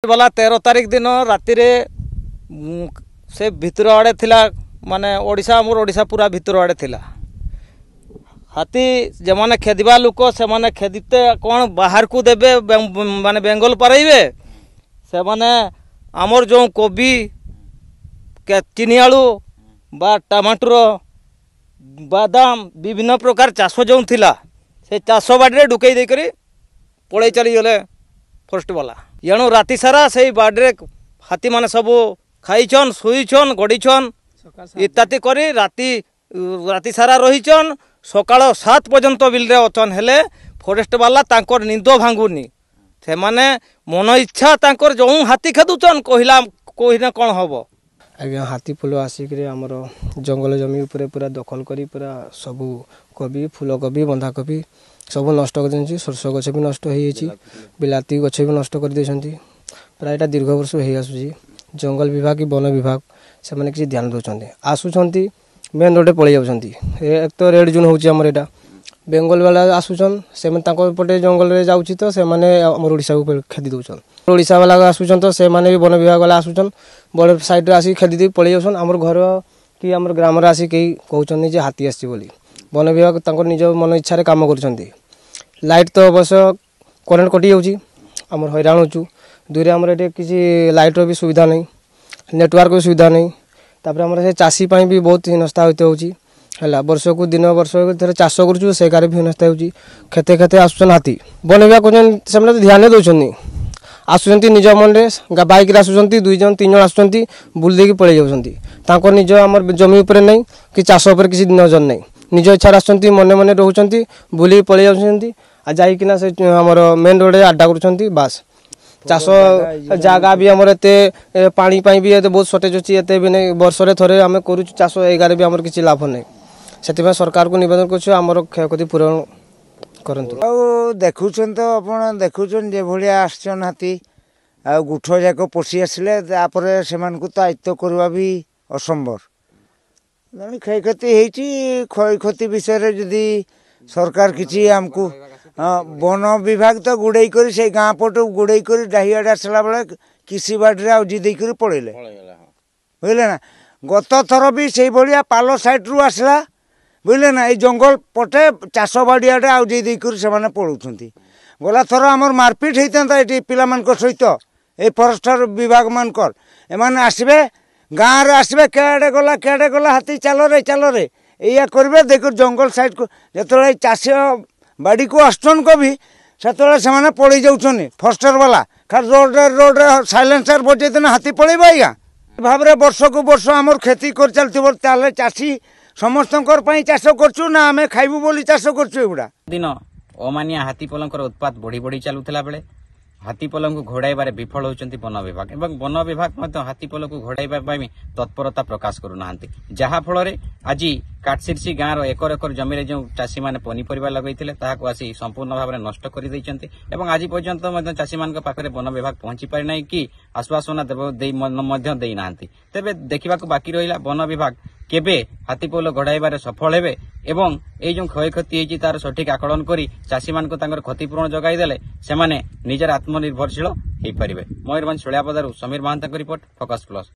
वाला 13 तारिख दिन राति से भितर आड़े थिला माने ओडिशा मोर ओडिशा पूरा भितर आड़े थिला हाथी जमाने खेदिबा लोक से माने खेदिते कौन बाहर को देबे माने बेंगल पराइबे से माने आमर जो कोबी के चिनी आलू बा टमाटर बादाम विभिन्न प्रकार चाष जो थिला से चाष बाड़ी ढुकई दे करी पड़े चली गले फॉरेस्ट वाला एणु राति सारा से बाड़ी हाथी माने सब खाईछन शुईछन गड़ीछन इत्यादि करी राति सारा रहीछन सकाळ 7 पर्यंत बिल अचन हेले फॉरेस्ट वाला तांकर निंद भांगुनी से माने मन इच्छा तांकर जो हाथी खेदुचन कहला कौन हम आज्ञा हाथी फुल आसिक आमर जंगल जमी उपर पूरा दखल करी पूरा सबू कोबी फूलकोबी बंधाकोबी सब नष्ट कर सोरस गछ भी नष्ट हो बिलाती गछ भी नष्ट कर प्राय दीर्घ वर्ष हो आसूँ जंगल विभाग कि वन विभाग से मैंने किसी ध्यान दौरान आसुंच मेन रोड पलि जाऊँगी एक तो रेड जोन होमर यहाँ बेंगल वाला आसुचन से पटे जंगल में जाऊँगी तो से ओडिशा को खेदी दौन ओडिशा वाला आसुचन तो से भी वन विभाग वाला आसुचन बड़ साइड आसिक खेदी पलि जाऊन आम घर कि आम ग्राम आसिक कहते हाथी आसी वन विभाग निज मन इच्छा कम कर लाइट तो अवश्य करेन्ट कटि जाम हैरान होचु दूरे आमर ये किसी लाइटर भी सुविधा नहीं नेटवर्क भी सुविधा नहीं तापर आमर से चाषी भी बहुत हिनस्ता होते है वर्ष को दिन वर्ष थे चाष करूँ से भी हिनस्ता हो खेते खेते आसुचन हाथी वन विभाग कहते तो ध्यान दौरान आसुंच निज मन में बैक आसुँच 2 जन 3 जन आसुँच बुल दे पलि जाऊँ निज आम जमी उपर नहीं कि चाष उपर किसी नजर नहीं निज इच्छा आसुँच मन मन रोच बुल पलि जाना से आमर मेन रोड आड्डा कर बास चाष जगह भी आमर एत पानी भी एत बहुत सर्टेज अच्छी एत भी नहीं वर्ष थे आम करूँ चाष एगार भी आमर किसी लाभ नहीं से सरकार को निवेदन कर क्षयक्षति पूरण करंतु देखुन तो आप देखुन जे भाया आसन हाथी आ गुठ जाक पशि आसिले से तो आयत्त करवा भी असंभव क्षयक्षति होती क्षयक्षति विषय जदि सरकार किसी आमको वन विभाग तो गुड़े कर से गाँ पट गुड़े कर डाहियाड आसला बेले किसी बाड़ी आउजी देकर पड़ेले बुझे ना गत थर भी से भाया पाल साइड रू आसला बुझे ना ये जंगल पटे चाष बाड़ियाडे आउजी देकर से पड़ुंट गला थर आमर मारपिट होता ये पिला सहित ये फरेस्टर विभाग मानकर एमाने आसबे गाँव रे आसबे केड़े गला हाथी चल रे या करेंगे देख जंगल साइड को जो चाष बाड़ी को आसन को भी से पड़े जाऊँ फरेस्टर वाला खाली रोड साइलेंसर बजे देना हाथी पड़ेब आज्ञा भाव वर्ष को वर्ष आमर खेती कर चलते चाषी समस्त चाष करूँ ना आम खाइबू बोली चाष करुड़ा दिन अमानिया हाथी पलंकर उत्पात बढ़ी बढ़ी चलुला बेले हाथी पल को घोड़ाइबार विफल होती वन विभाग एवं वन विभाग हाथी पल को घोड़ाइबा तत्परता प्रकाश करूना जहा फल आज काटसिरसी गाँव एकर एकर जमी जो चाषी मैंने पनीपरिया लगे आसी संपूर्ण भाव में नष्ट कर आज पर्यंत चाषी मान पाखे वन विभाग पहुंची पारि ना कि आश्वासना देना तेरे देखा बाकी रहा वन विभाग केबे हाथी पोल घोड़ाइबार सफल हेबे एवं ए जो क्षयक्षति होती तार सठिक आकलन करी चाषी मान क्षतिपूरण जगाई देले सेमाने निजर आत्मनिर्भरशील हो पारिबे। मयूरभंज शोलियापदारू Samir Mahanta report Focus plus.